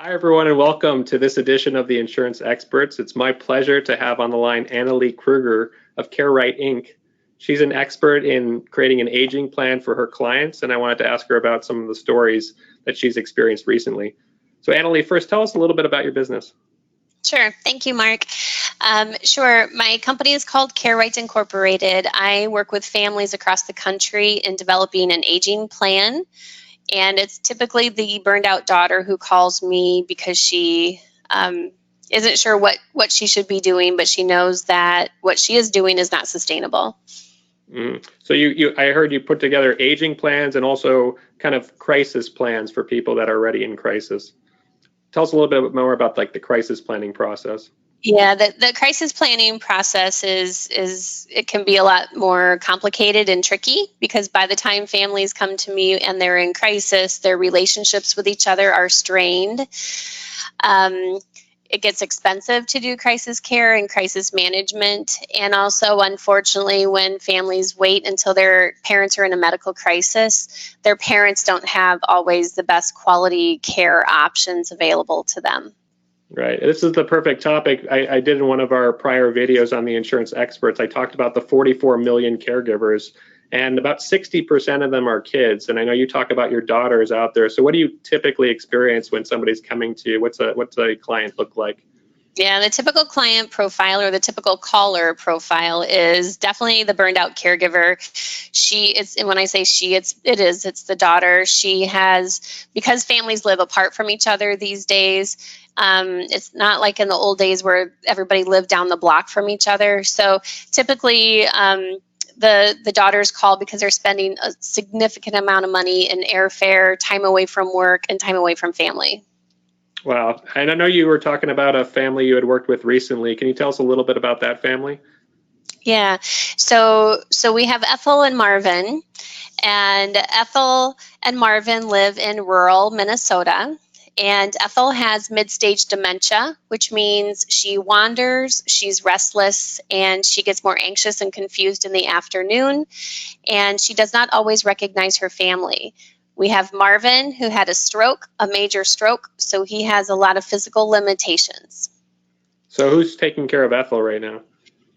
Hi, everyone, and welcome to this edition of the Insurance Experts. It's my pleasure to have on the line Annalie Kruger of CareRight Inc. She's an expert in creating an aging plan for her clients, and I wanted to ask her about some of the stories that she's experienced recently. So, Annalie, first, tell us a little bit about your business. Sure. Thank you, Mark. Sure. My company is called CareRight Incorporated. I work with families across the country in developing an aging plan. And it's typically the burned out daughter who calls me because she isn't sure what she should be doing, but she knows that what she is doing is not sustainable. So I heard you put together aging plans and also kind of crisis plans for people that are already in crisis. Tell us a little bit more about like the crisis planning process. Yeah, the crisis planning process is it can be a lot more complicated and tricky because by the time families come to me and they're in crisis, their relationships with each other are strained. Um, it gets expensive to do crisis care and crisis management. And also, unfortunately, when families wait until their parents are in a medical crisis, their parents don't have always the best quality care options available to them. Right. This is the perfect topic. I did in one of our prior videos on the insurance experts. I talked about the 44 million caregivers, and about 60% of them are kids. And I know you talk about your daughters out there. So what do you typically experience when somebody's coming to you? What's a client look like? Yeah, the typical client profile or the typical caller profile is definitely the burned out caregiver. And when I say she, it's the daughter. She has, because families live apart from each other these days. It's not like in the old days where everybody lived down the block from each other. So typically, the daughters call because they're spending a significant amount of money in airfare, time away from work, and time away from family. Wow. And I know you were talking about a family you had worked with recently. Can you tell us a little bit about that family? Yeah. So we have Ethel and Marvin, and Ethel and Marvin live in rural Minnesota. And Ethel has mid-stage dementia, which means she wanders, she's restless, and she gets more anxious and confused in the afternoon, and she does not always recognize her family. We have Marvin, who had a stroke, a major stroke, so he has a lot of physical limitations. So who's taking care of Ethel right now?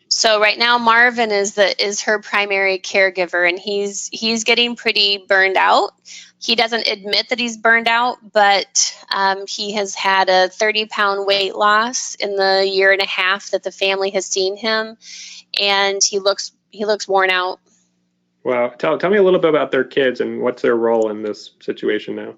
So right now Marvin is her primary caregiver, and he's getting pretty burned out. He doesn't admit that he's burned out, but he has had a 30-pound weight loss in the year and a half that the family has seen him, and he looks worn out. Wow. Tell me a little bit about their kids and what's their role in this situation now.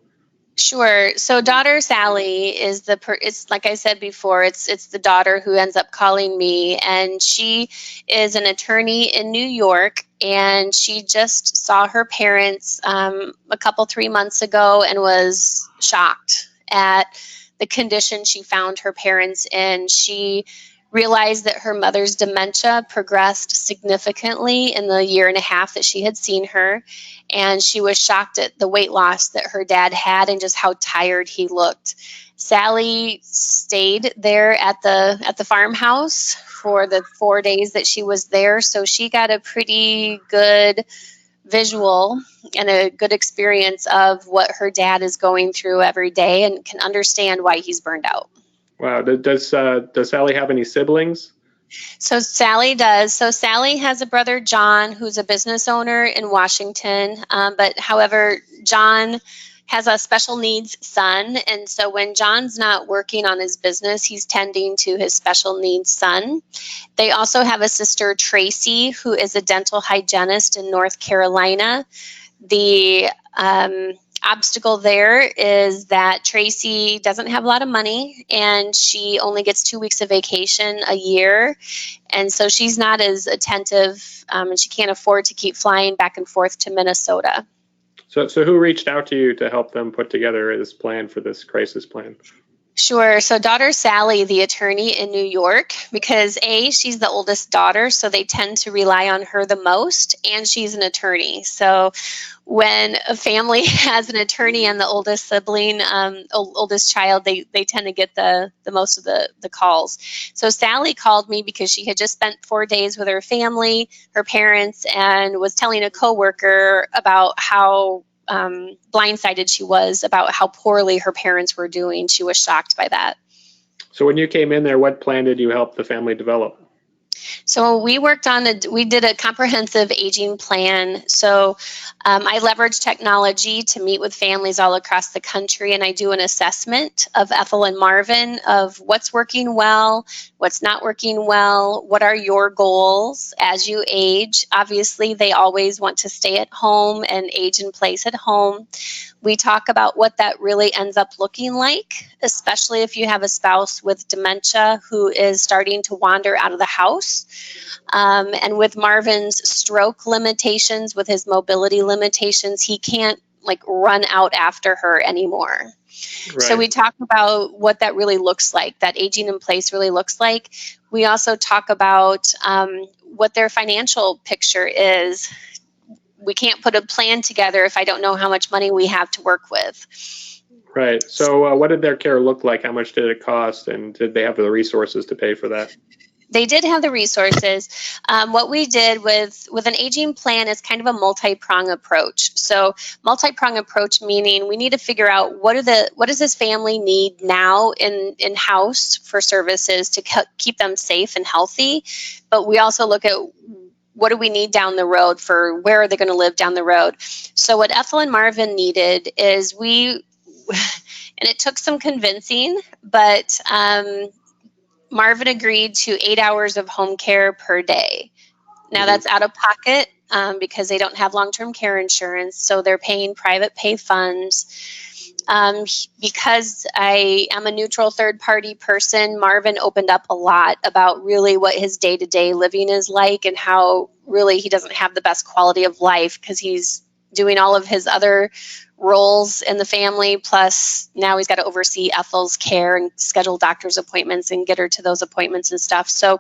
Sure. So daughter Sally it's like I said before, it's the daughter who ends up calling me, and she is an attorney in New York, and she just saw her parents a couple 3 months ago and was shocked at the condition she found her parents in. She realized that her mother's dementia progressed significantly in the year and a half that she had seen her, and she was shocked at the weight loss that her dad had and just how tired he looked. Sally stayed there at the farmhouse for the 4 days that she was there, so she got a pretty good visual and a good experience of what her dad is going through every day and can understand why he's burned out. Wow. Does Sally have any siblings? So Sally does. So Sally has a brother, John, who's a business owner in Washington. But however, John has a special needs son. And so when John's not working on his business, he's tending to his special needs son. They also have a sister, Tracy, who is a dental hygienist in North Carolina. The obstacle there is that Tracy doesn't have a lot of money, and she only gets 2 weeks of vacation a year. And so she's not as attentive, and she can't afford to keep flying back and forth to Minnesota. So who reached out to you to help them put together this plan for this crisis plan? Sure. So daughter Sally, the attorney in New York, because she's the oldest daughter, so they tend to rely on her the most, and she's an attorney. So when a family has an attorney and the oldest sibling, oldest child, they tend to get the most of the calls. So Sally called me because she had just spent 4 days with her family, her parents, and was telling a coworker about how blindsided she was about how poorly her parents were doing. She was shocked by that. So when you came in there, what plan did you help the family develop? So we did a comprehensive aging plan. So I leverage technology to meet with families all across the country, and I do an assessment of Ethel and Marvin of what's working well, what's not working well, what are your goals as you age. Obviously, they always want to stay at home and age in place at home. We talk about what that really ends up looking like, especially if you have a spouse with dementia who is starting to wander out of the house. And with Marvin's stroke limitations, with his mobility limitations, he can't like run out after her anymore. Right. So we talk about what that really looks like, that aging in place really looks like. We also talk about what their financial picture is. We can't put a plan together if I don't know how much money we have to work with. Right. So what did their care look like? How much did it cost? And did they have the resources to pay for that? They did have the resources. What we did with an aging plan is kind of a multi-prong approach. So multi-prong approach meaning we need to figure out what does this family need now in house for services to keep them safe and healthy. But we also look at what do we need down the road for where are they going to live down the road. So what Ethel and Marvin needed is and it took some convincing, but Marvin agreed to 8 hours of home care per day. Now that's out of pocket because they don't have long-term care insurance, so they're paying private pay funds. Because I am a neutral third-party person, Marvin opened up a lot about really what his day-to-day living is like and how really he doesn't have the best quality of life because he's doing all of his other roles in the family, plus now he's got to oversee Ethel's care and schedule doctor's appointments and get her to those appointments and stuff. So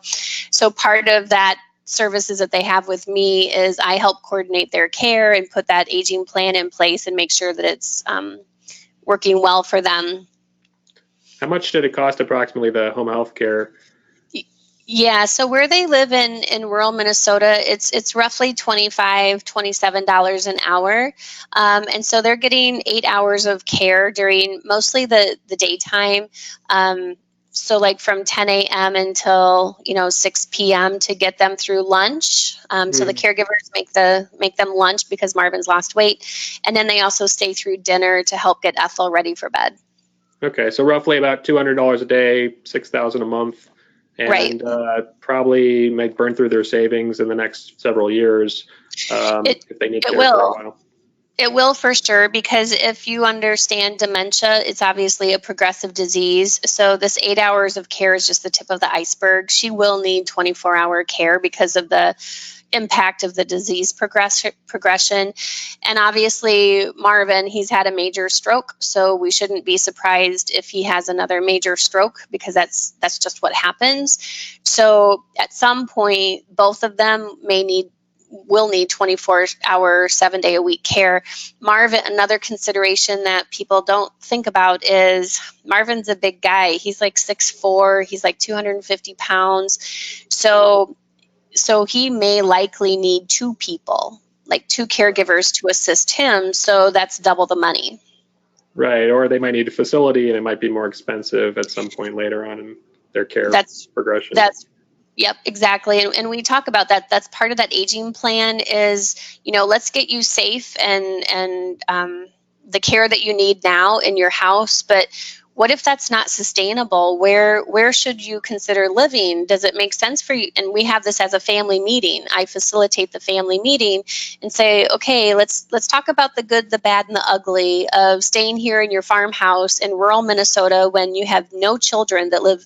part of that services that they have with me is I help coordinate their care and put that aging plan in place and make sure that it's working well for them. How much did it cost approximately, the home health care? Yeah, so where they live in rural Minnesota, it's roughly $25, $27 an hour. And so they're getting 8 hours of care during mostly the daytime. So like from 10 a.m. until 6 p.m. to get them through lunch. So the caregivers make them lunch because Marvin's lost weight, and then they also stay through dinner to help get Ethel ready for bed. Okay, so roughly about $200 a day, $6,000 a month, and right. Probably might burn through their savings in the next several years if they need care for a while. It will for sure, because if you understand dementia, it's obviously a progressive disease. So this 8 hours of care is just the tip of the iceberg. She will need 24-hour care because of the impact of the disease progression. And obviously, Marvin, he's had a major stroke, so we shouldn't be surprised if he has another major stroke because that's just what happens. So at some point, both of them will need 24-hour, 7-day-a-week care. Marvin, another consideration that people don't think about is Marvin's a big guy. He's like 6'4", he's like 250 pounds. So he may likely need two people, like two caregivers to assist him. So that's double the money. Right, or they might need a facility and it might be more expensive at some point later on in their care progression. Yep, exactly. And we talk about that. That's part of that aging plan is, let's get you safe and the care that you need now in your house. But what if that's not sustainable? Where should you consider living? Does it make sense for you? And we have this as a family meeting. I facilitate the family meeting and say, okay, let's talk about the good, the bad, and the ugly of staying here in your farmhouse in rural Minnesota when you have no children that live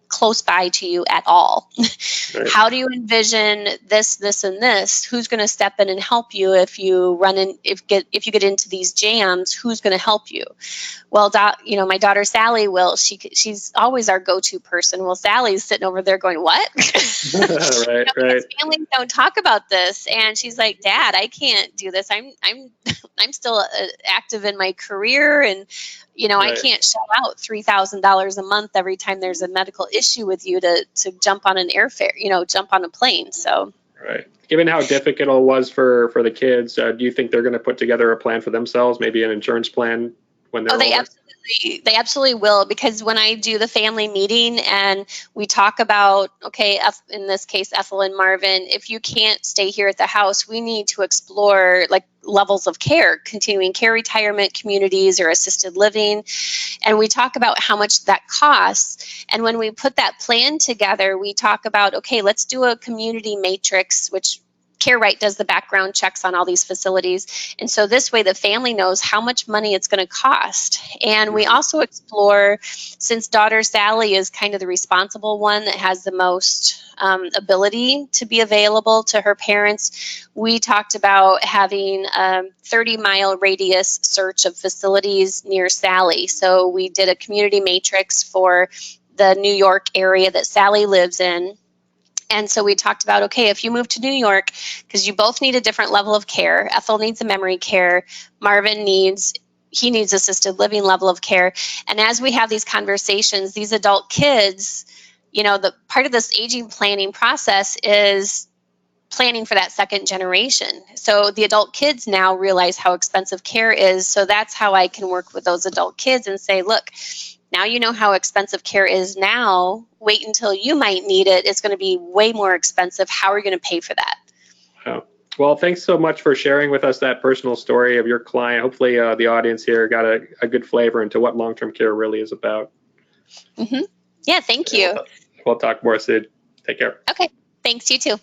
close by to you at all. Right. How do you envision this, and this? Who's going to step in and help you if you you get into these jams? Who's going to help you? Well, my daughter Sally will. She's always our go-to person. Well, Sally's sitting over there going, "What?" Right. Families don't talk about this, and she's like, "Dad, I can't do this. I'm still active in my career, and I can't shell out $3,000 a month every time there's a medical issue with you to jump on an airfare, jump on a plane." So. Right. Given how difficult it was for the kids, do you think they're going to put together a plan for themselves, maybe an insurance plan when they're Oh, older? they absolutely will, because when I do the family meeting and we talk about, okay, in this case, Ethel and Marvin, if you can't stay here at the house, we need to explore like levels of care, continuing care, retirement communities, or assisted living. And we talk about how much that costs. And when we put that plan together, we talk about, okay, let's do a community matrix, which CareRight does the background checks on all these facilities. And so this way the family knows how much money it's going to cost. And we also explore, since daughter Sally is kind of the responsible one that has the most ability to be available to her parents, we talked about having a 30-mile radius search of facilities near Sally. So we did a community matrix for the New York area that Sally lives in. And so we talked about, okay, if you move to New York, because you both need a different level of care. Ethel needs a memory care. Marvin needs assisted living level of care. And as we have these conversations, these adult kids, the part of this aging planning process is planning for that second generation. So the adult kids now realize how expensive care is. So that's how I can work with those adult kids and say, look, now you know how expensive care is now. Wait until you might need it. It's going to be way more expensive. How are you going to pay for that? Oh. Well, thanks so much for sharing with us that personal story of your client. Hopefully, the audience here got a good flavor into what long-term care really is about. Mm-hmm. Yeah, thank And you. we'll talk more soon. Take care. Okay, thanks. You too.